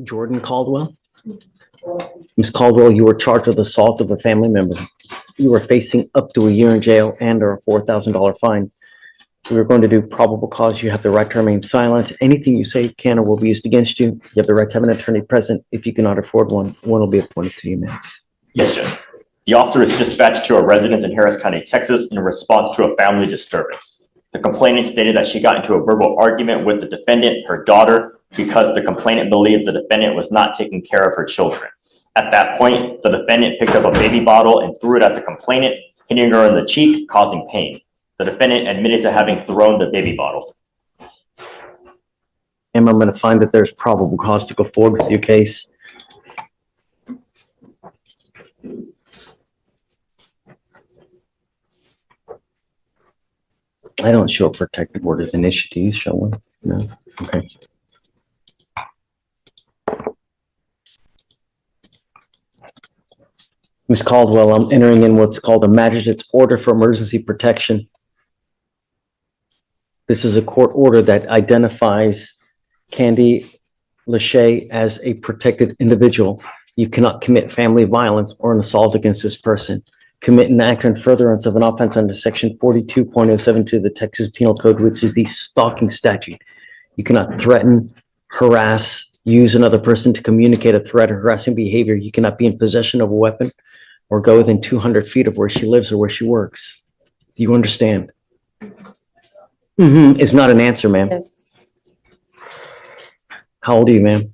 Jordan Caldwell. Ms. Caldwell, you were charged with assault of a family member. You are facing up to a year in jail and or a $4,000 fine. We are going to do probable cause. You have the right to remain silent. Anything you say can or will be used against you. You have the right to have an attorney present. If you cannot afford one, one will be appointed to you, ma'am. Yes, Judge. The officer is dispatched to a residence in Harris County, Texas in response to a family disturbance. The complainant stated that she got into a verbal argument with the defendant, her daughter, because the complainant believed the defendant was not taking care of her children. At that point, the defendant picked up a baby bottle and threw it at the complainant, hitting her in the cheek, causing pain. The defendant admitted to having thrown the baby bottle. And I'm going to find that there's probable cause to go forward with your case. I don't show a protective order as an issue. Do you show one? No? Okay. Ms. Caldwell, I'm entering in what's called a magistrate's order for emergency protection. This is a court order that identifies Candy Lachey as a protected individual. You cannot commit family violence or an assault against this person. Commit an act in furtherance of an offense under section 42.072 of the Texas Penal Code, which is the stalking statute. You cannot threaten, harass, use another person to communicate a threat or harassing behavior. You cannot be in possession of a weapon or go within 200 feet of where she lives or where she works. Do you understand? It's not an answer, ma'am. Yes. How old are you, ma'am?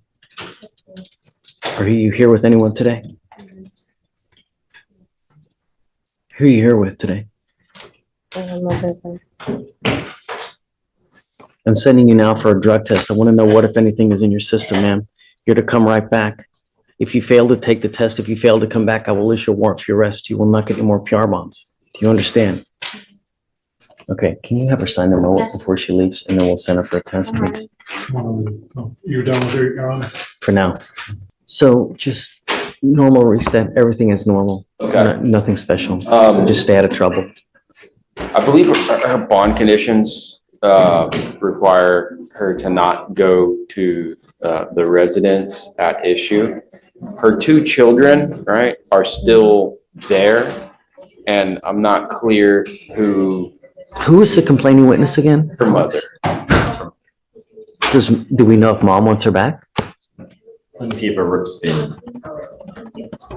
Are you here with anyone today? Who are you here with today? My boyfriend. I'm sending you now for a drug test. I want to know what, if anything, is in your system, ma'am. You're to come right back. If you fail to take the test, if you fail to come back, I will issue a warrant for your arrest. You will not get any more PR bonds. Do you understand? Okay, can you have her sign the note before she leaves, and then we'll send her for a test, please? You're done with it, Your Honor? For now. So just normal reset, everything is normal. Okay. Nothing special. Just stay out of trouble. I believe her bond conditions require her to not go to the residence at issue. Her two children, right, are still there, and I'm not clear who Who is the complaining witness again? her mother. Do we know if mom wants her back? Let me see if it works.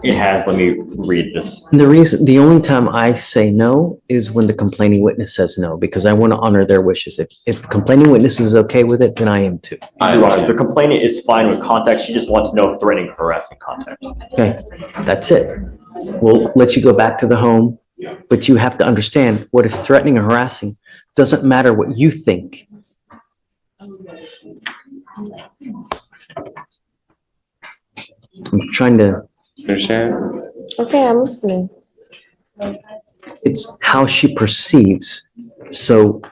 It has. Let me read this. The only time I say no is when the complaining witness says no, because I want to honor their wishes. If the complaining witness is okay with it, then I am too. Your Honor, the complainant is fine with contact. She just wants no threatening, harassing contact. Okay, that's it. We'll let you go back to the home, but you have to understand what is threatening or harassing doesn't matter what you think. I'm trying to, Understand? Okay, I'm listening. it's how she perceives. So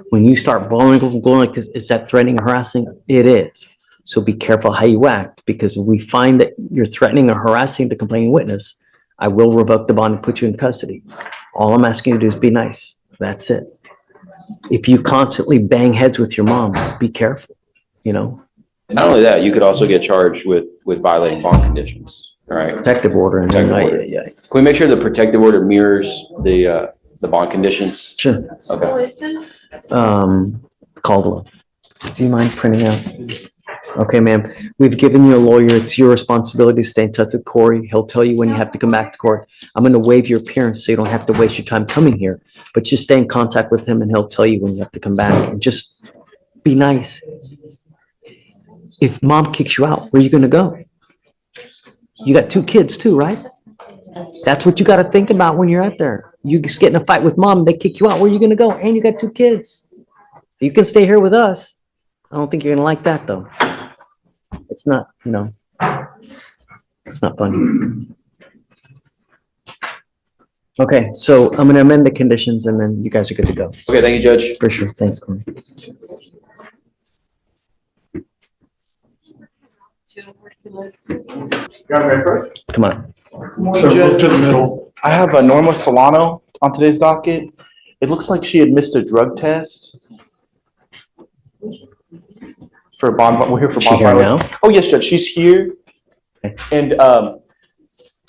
when you start going like this, is that threatening or harassing? It is. So be careful how you act, because if we find that you're threatening or harassing the complaining witness, I will revoke the bond and put you in custody. All I'm asking you to do is be nice. That's it. If you constantly bang heads with your mom, be careful, you know? Not only that, you could also get charged with violating bond conditions, all right? Protective order and then, Protective order. yeah. Can we make sure the protective order mirrors the bond conditions? Sure. Okay. Caldwell, do you mind printing out? Okay, ma'am. We've given you a lawyer. It's your responsibility to stay in touch with Corey. He'll tell you when you have to come back to court. I'm going to waive your appearance so you don't have to waste your time coming here, but just stay in contact with him and he'll tell you when you have to come back, and just be nice. If mom kicks you out, where are you going to go? You got two kids too, right? That's what you got to think about when you're out there. You just get in a fight with mom, they kick you out, where are you going to go? And you got two kids. You can stay here with us. I don't think you're going to like that though. It's not, it's not fun. Okay, so I'm going to amend the conditions and then you guys are good to go. Okay, thank you, Judge. For sure. Thanks, Corey. Come on. So go to the middle. I have a Norma Solano on today's docket. It looks like she had missed a drug test. for bond, we're here for She bond here violation. now? Oh, yes, Judge, she's here. Okay. And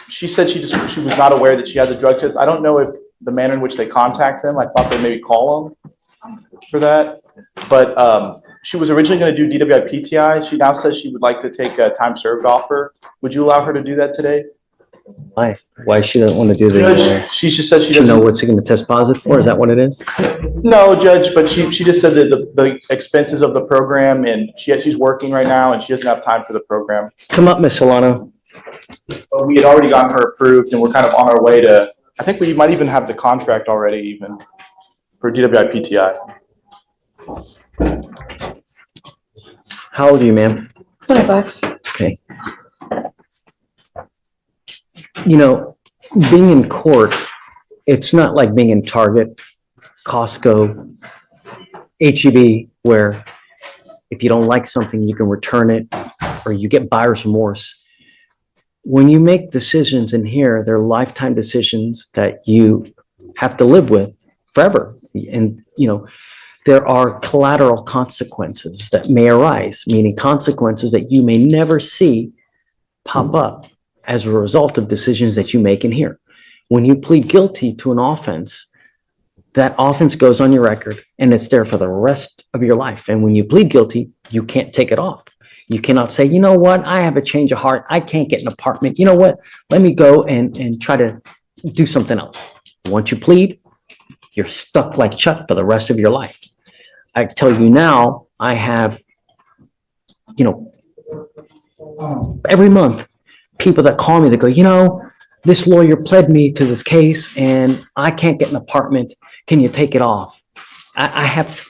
she said she was not aware that she had the drug test. I don't know if the manner in which they contact them, I thought they maybe call them for that. But she was originally going to do DWI PTI. She now says she would like to take a time served offer. Would you allow her to do that today? Why? Why she doesn't want to do the, Judge, she just said she she know doesn't. what's he gonna test positive for? Is that what it is? No, Judge, but she just said that the expenses of the program, and she's working right now and she doesn't have time for the program. Come up, Miss Solano. But we had already gotten her approved and we're kind of on our way to, I think we might even have the contract already even for DWI PTI. How old are you, ma'am? 25. Okay. You know, being in court, it's not like being in Target, Costco, HEB, where if you don't like something, you can return it or you get buyer's remorse. When you make decisions in here, they're lifetime decisions that you have to live with forever. And, you know, there are collateral consequences that may arise, meaning consequences that you may never see pop up as a result of decisions that you make in here. When you plead guilty to an offense, that offense goes on your record and it's there for the rest of your life. And when you plead guilty, you can't take it off. You cannot say, you know what, I have a change of heart. I can't get an apartment. You know what, let me go and try to do something else. Once you plead, you're stuck like Chuck for the rest of your life. I tell you now, I have, you know, every month, people that call me that go, you know, this lawyer pled me to this case and I can't get an apartment. Can you take it off? I have,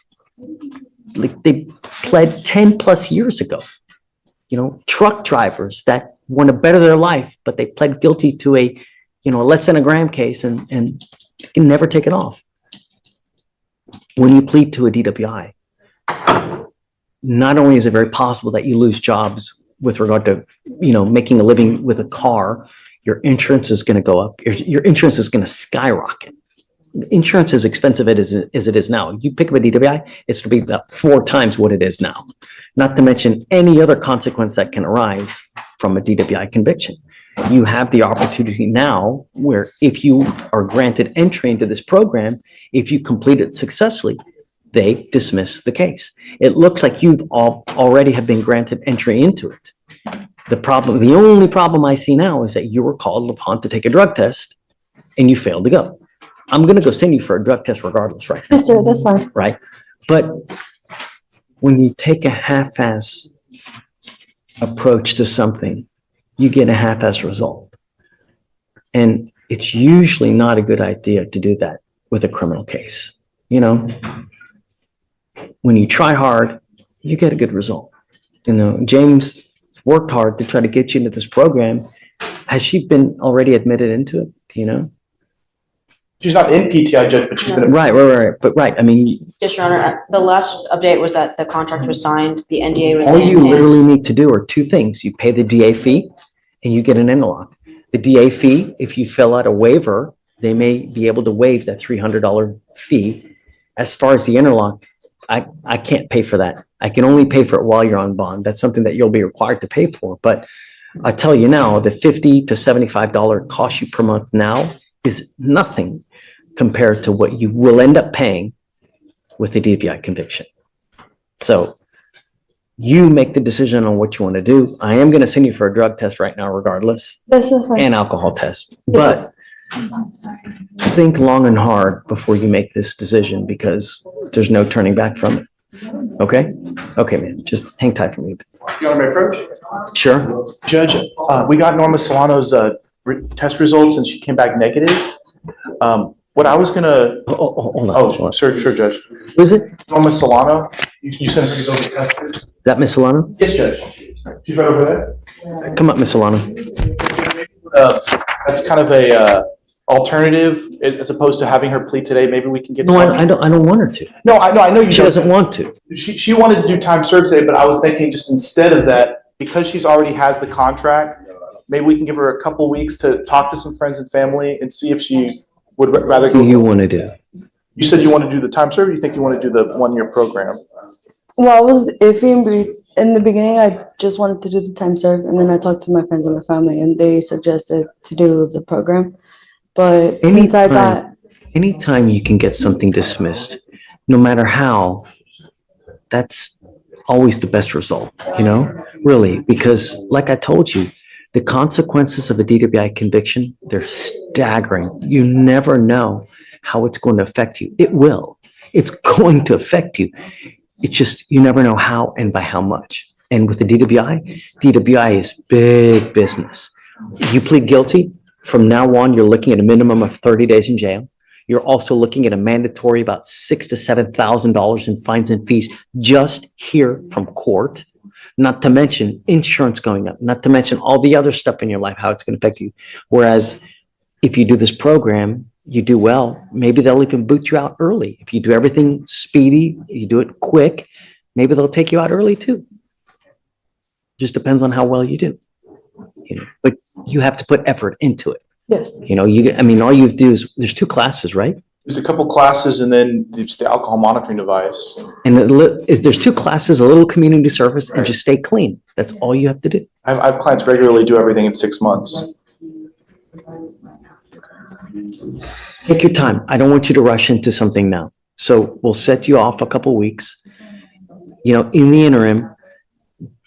like, they pled 10 plus years ago. You know, truck drivers that want to better their life, but they pled guilty to a, you know, less than a gram case and can never take it off. When you plead to a DWI, not only is it very possible that you lose jobs with regard to, you know, making a living with a car, your insurance is going to go up. Your insurance is going to skyrocket. Insurance is expensive as it is now. You pick up a DWI, it's going to be about 4 times what it is now. Not to mention any other consequence that can arise from a DWI conviction. You have the opportunity now where if you are granted entry into this program, if you complete it successfully, they dismiss the case. It looks like you've already have been granted entry into it. The only problem I see now is that you were called upon to take a drug test and you failed to go. I'm going to go send you for a drug test regardless, right? Yes, sir, that's fine. Right? But when you take a half-ass approach to something, you get a half-ass result. And it's usually not a good idea to do that with a criminal case. You know, when you try hard, you get a good result. You know, James worked hard to try to get you into this program. Has she been already admitted into it? Do you know? She's not in PTI, Judge, but she's been. Right. But right. I mean, Yes, Your Honor, the last update was that the contract was signed, the NDA was in. all you and- literally need to do are 2 things. You pay the DA fee and you get an interlock. The DA fee, if you fill out a waiver, they may be able to waive that $300 fee. As far as the interlock, I can't pay for that. I can only pay for it while you're on bond. That's something that you'll be required to pay for. But I tell you now, the $50 to $75 cost you per month now is nothing compared to what you will end up paying with the DWI conviction. So you make the decision on what you want to do. I am going to send you for a drug test right now regardless, This is fine. and alcohol test. Yes, But think long and hard before you make this decision because there's no turning back from it. Okay? Okay, man, just hang tight for me. You want me to approach? Sure. Judge, we got Norma Solano's test results and she came back negative. What I was gonna, Hold on. Hold on. sure, Judge. Who is it? Norma Solano, you sent her to go get tested? Is that Miss Solano? Yes, Judge. She's right over there. Come up, Miss Solano. That's kind of a alternative as opposed to having her plead today. Maybe we can get. No, I don't want her to. No, I know you She don't. doesn't want to. She wanted to do time served today, but I was thinking just instead of that, because she's already has the contract, maybe we can give her a couple weeks to talk to some friends and family and see if she would rather What go. do you want to do? You said you want to do the time served, or you think you want to do the 1-year program? Well, I was iffy In the beginning, I just wanted to do the time served, and then I talked to my friends and my family, and they suggested to do the program. But since I got, Anytime you can get something dismissed, no matter how, that's always the best result, really, because like I told you, the consequences of a DWI conviction, they're staggering. You never know how it's going to affect you. It will. It's going to affect you. It's just, you never know how and by how much. And with the DWI is big business. You plead guilty, from now on, you're looking at a minimum of 30 days in jail. You're also looking at a mandatory about $6,000 to $7,000 in fines and fees just here from court, not to mention insurance going up, not to mention all the other stuff in your life, how it's going to affect you. Whereas if you do this program, you do well, maybe they'll even boot you out early. If you do everything speedy, you do it quick, maybe they'll take you out early too. Just depends on how well you do. But you have to put effort into it. yes, All you do is, there's 2 classes, right? There's a couple classes and then there's the alcohol monitoring device. And there's 2 classes, a little community service, and just stay clean. That's all you have to do. I have clients regularly do everything in 6 months. Take your time. I don't want you to rush into something now. So we'll set you off a couple weeks. In the interim,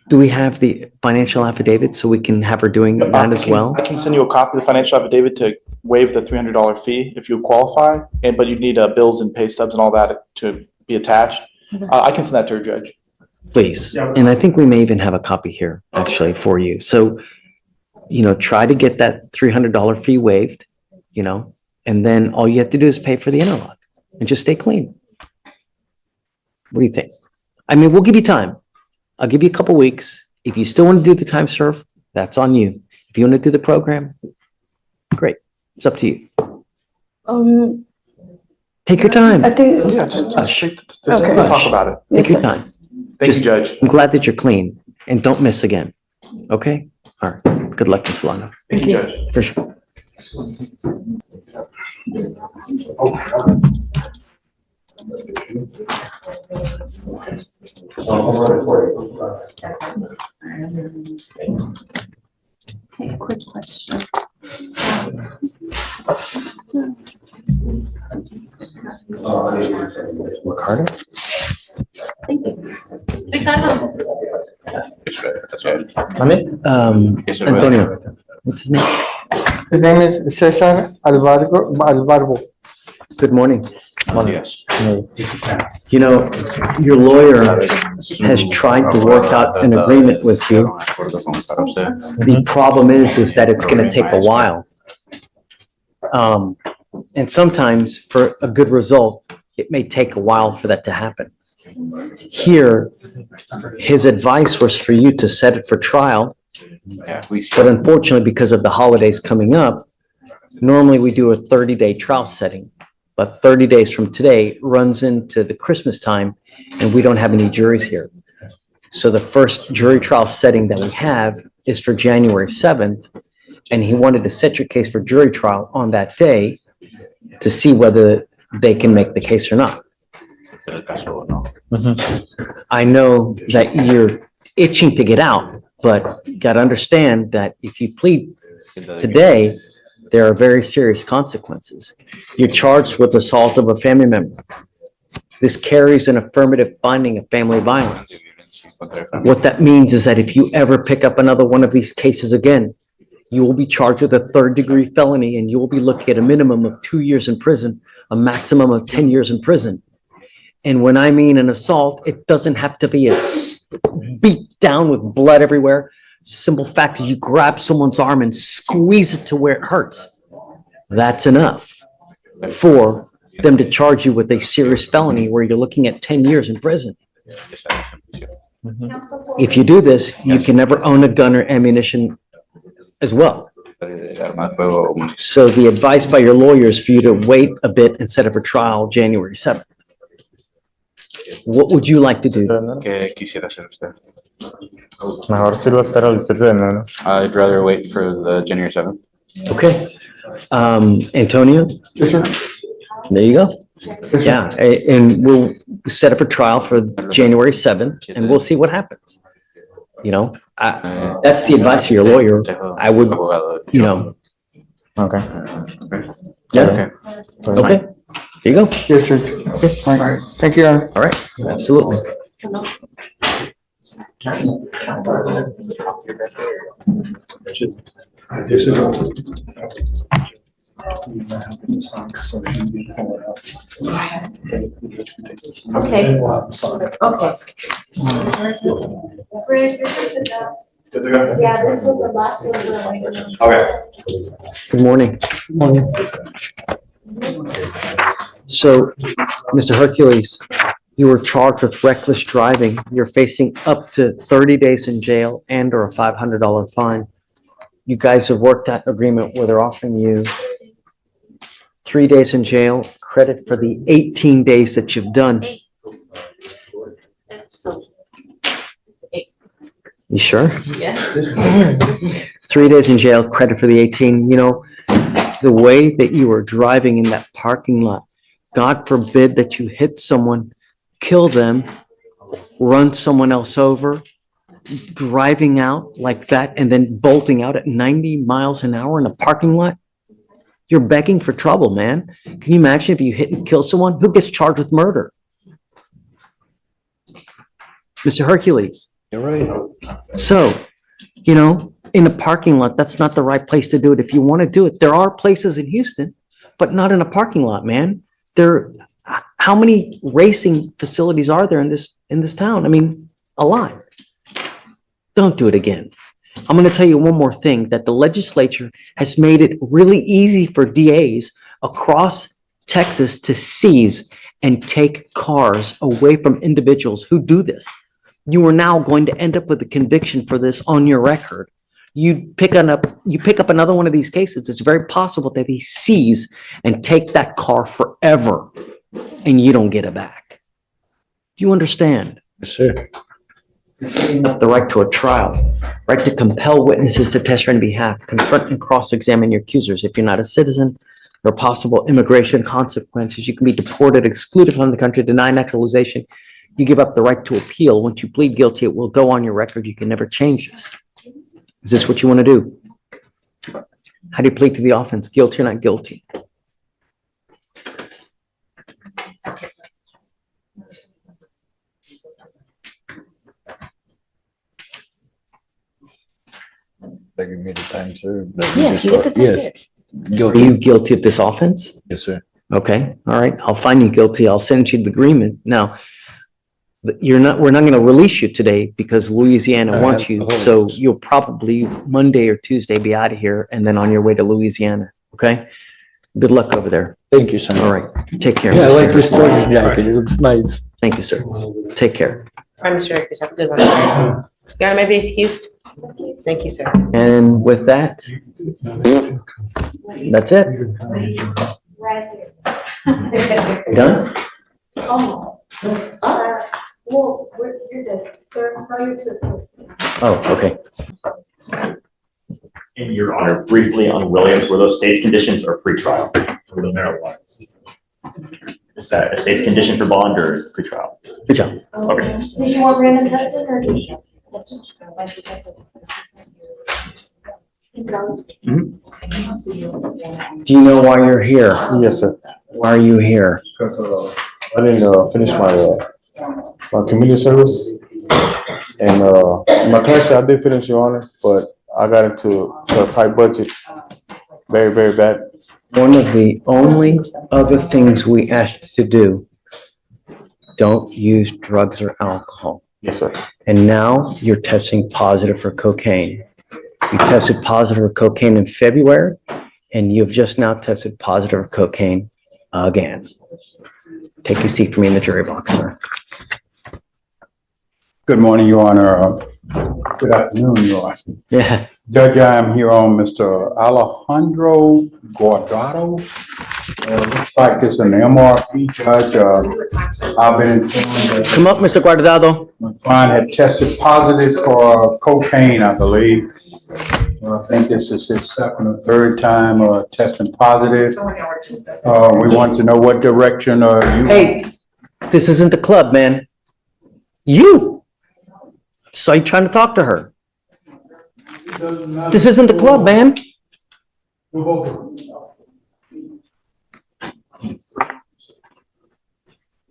do we have the financial affidavit so we can have her doing that as well? I can send you a copy of the financial affidavit to waive the $300 fee if you qualify, but you'd need bills and pay stubs and all that to be attached. I can send that to her, Judge. Please. And I think we may even have a copy here actually for you. So, try to get that $300 fee waived, and then all you have to do is pay for the interlock and just stay clean. What do you think? We'll give you time. I'll give you a couple weeks. If you still want to do the time serve, that's on you. If you want to do the program, great. It's up to you. Take your time. I think, Yeah, just Okay. talk about it. Take yes, your sir. time. Thank you, Judge. I'm glad that you're clean and don't miss again. Okay? All right. Good luck, Ms. Longo. Thank you, Judge. For sure. Hey, quick question. Ricardo? Ricardo. Antonio. What's his name? His name is Cesar Alvaro. Good morning. Yes. Your lawyer has tried to work out an agreement with you. The problem is that it's going to take a while. And sometimes for a good result, it may take a while for that to happen. Here, his advice was for you to set it for trial, but unfortunately, because of the holidays coming up, normally we do a 30-day trial setting, but 30 days from today runs into the Christmas time, and we don't have any juries here. So the first jury trial setting that we have is for January 7th, and he wanted to set your case for jury trial on that day to see whether they can make the case or not. I know that you're itching to get out, but you got to understand that if you plead today, there are very serious consequences. You're charged with assault of a family member. This carries an affirmative finding of family violence. What that means is that if you ever pick up another one of these cases again, you will be charged with a 3rd-degree felony, and you will be looking at a minimum of 2 years in prison, a maximum of 10 years in prison. And when I mean an assault, it doesn't have to be a beat down with blood everywhere. Simple fact is you grab someone's arm and squeeze it to where it hurts. That's enough for them to charge you with a serious felony where you're looking at 10 years in prison. If you do this, you can never own a gun or ammunition as well. So the advice by your lawyer is for you to wait a bit and set up a trial January 7th. What would you like to do? Mejor si lo espero el 7 de enero. I'd rather wait for the January 7th. Okay. Antonio? Yes, sir. There you go. Yeah, and we'll set up a trial for January 7th and we'll see what happens. You know, that's the advice of your lawyer. I would, you know, Okay. yeah, okay, there you go. Yes, Judge. All right. Thank you, Your Honor. All right, absolutely. Okay. Yeah, this was the last one. Good morning. So, Mr. Hercules, you were charged with reckless driving. You're facing up to 30 days in jail and or a $500 fine. You guys have worked out an agreement where they're offering you 3 days in jail, credit for the 18 days that you've done. You sure? Yeah. 3 days in jail, credit for the 18. You know, the way that you were driving in that parking lot, God forbid that you hit someone, kill them, run someone else over, driving out like that and then bolting out at 90 miles an hour in a parking lot. You're begging for trouble, man. Can you imagine if you hit and kill someone? Who gets charged with murder? Mr. Hercules. You're right. So, you know, in a parking lot, that's not the right place to do it. If you want to do it, there are places in Houston, but not in a parking lot, man. How many racing facilities are there in this town? I mean, a lot. Don't do it again. I'm going to tell you one more thing, that the legislature has made it really easy for DAs across Texas to seize and take cars away from individuals who do this. You are now going to end up with a conviction for this on your record. You pick up another one of these cases, it's very possible that he seize and take that car forever and you don't get it back. Do you understand? Yes, sir. The right to a trial, right to compel witnesses to testify on behalf, confront and cross-examine your accusers. If you're not a citizen, there are possible immigration consequences. You can be deported, excluded from the country, denied naturalization. You give up the right to appeal. Once you plead guilty, it will go on your record. You can never change this. Is this what you want to do? How do you plead to the offense? Guilty or not guilty? They give me the time served. Yes, you get the time Yes. Are Guilty. you guilty of this offense? Yes, sir. Okay, all right. I'll find you guilty. I'll send you the agreement. Now, we're not going to release you today because Louisiana wants you. So you'll probably Monday or Tuesday be out of here and then on your way to Louisiana. Okay? Good luck over there. Thank you, sir. All right. Take care. Yeah, I like Mr. your sports jacket. It looks nice. Thank you, sir. Take care. All right, Mr. Akers, have a good one. Your Honor, may I be excused? Thank you, sir. And with that, that's it. You done? Well, you're good. You're to. Oh, okay. And Your Honor, briefly on Williams, were those state's conditions or pretrial for the marijuana? Is that a state's condition for bond or pretrial? Good job. Okay. Did you want random testing or? Do you know why you're here? Yes, sir. Why are you here? Because I didn't finish my community service. And my class, I did finish, Your Honor, but I got into a tight budget. Very, very bad. One of the only other things we asked you to do, don't use drugs or alcohol. Yes, sir. And now you're testing positive for cocaine. You tested positive for cocaine in February, and you've just now tested positive for cocaine again. Take a seat for me in the jury box, sir. Good morning, Your Honor. Good afternoon, Your Honor. Yeah, Judge, I am here on Mr. Alejandro Guardado. Looks like it's an MRP judge. I've been informed that come up, Mr. Guardado. my client had tested positive for cocaine, I believe. I think this is his second or third time testing positive. We want to know what direction you. Hey, this isn't the club, man. You. So you trying to talk to her. This isn't the club, man.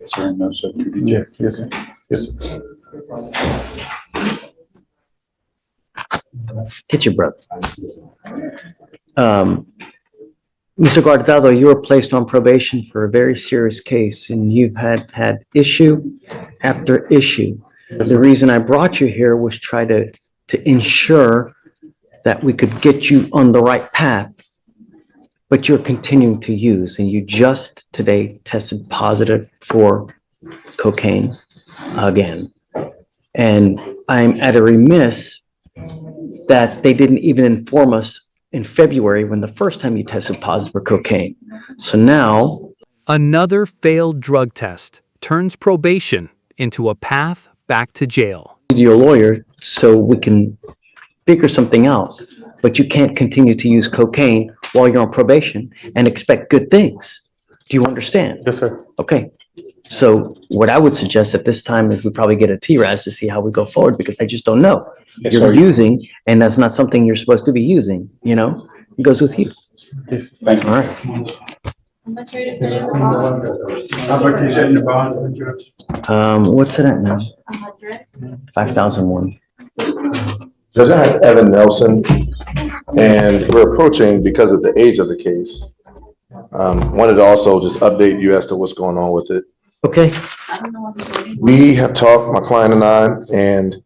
Sir, no, sir. Yes, yes, sir. Yes, sir. Get your brother. Mr. Guardado, you were placed on probation for a very serious case and you've had issue after issue. The reason I brought you here was try to ensure that we could get you on the right path, but you're continuing to use, and you just today tested positive for cocaine again. And I'm at a remiss that they didn't even inform us in February when the first time you tested positive for cocaine. So now, Another failed drug test turns probation into a path back to jail. your lawyer so we can figure something out, but you can't continue to use cocaine while you're on probation and expect good things. Do you understand? Yes, sir. Okay. So what I would suggest at this time is we probably get a TRAS to see how we go forward, because I just don't know. Yes, You're sir. using, and that's not something you're supposed to be using, you know? It goes with you. Yes. Thank you. All right. How much is in the bond, Judge? What's it at now? 5,001. Judge, I have Evan Nelson, and we're approaching because of the age of the case. Wanted to also just update you as to what's going on with it. Okay. We have talked, my client and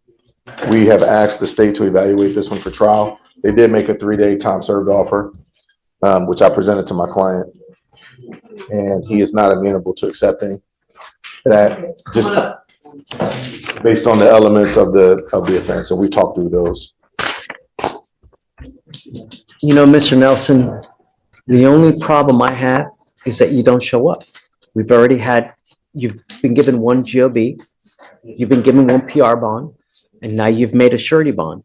we have asked the state to evaluate this one for trial. They did make a 3-day time served offer, which I presented to my client. And he is not amenable to accepting that, just based on the elements of the offense. So we talked through those. You know, Mr. Nelson, the only problem I have is that you don't show up. We've already had, you've been given one GOB, you've been given one PR bond, and now you've made a surety bond.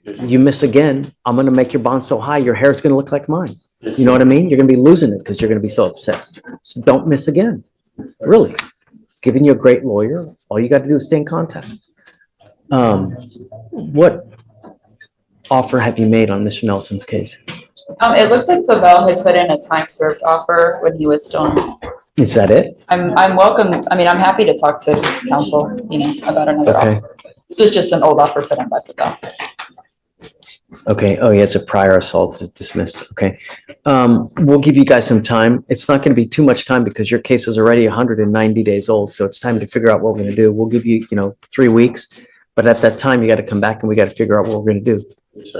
You miss again, I'm gonna make your bond so high, your hair's gonna look like mine. You know what I mean? You're gonna be losing it because you're gonna be so upset. So don't miss again, really. Giving you a great lawyer, all you gotta do is stay in contact. What offer have you made on Mr. Nelson's case? It looks like Pavel had put in a time served offer when he was still in. Is that it? I'm welcome, I mean, I'm happy to talk to counsel, about another Okay. offer. This is just an old offer put in by Pavel. Okay, oh yeah, it's a prior assault, it's dismissed, okay. We'll give you guys some time. It's not gonna be too much time because your case is already 190 days old, so it's time to figure out what we're gonna do. We'll give you, 3 weeks, but at that time, you gotta come back and we gotta figure out what we're gonna do.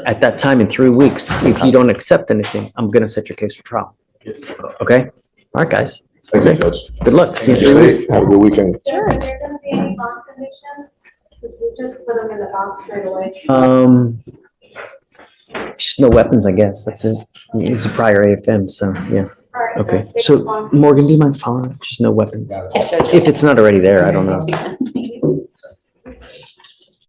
At that time, in 3 weeks, if you don't accept anything, I'm gonna set your case for trial, okay? All right, guys, Thank you, Judge. good luck. See you in Thank you, 3 state. weeks. Have a good weekend. Sure. Is there gonna be any bond conditions? Because we just put them in the box straight away. Just no weapons, I guess, that's it. He's a prior AFM, so, yeah, All right, okay. let's take So, one. Morgan, do you mind following? Just no weapons? Yes, Judge. If it's not already there, I don't know.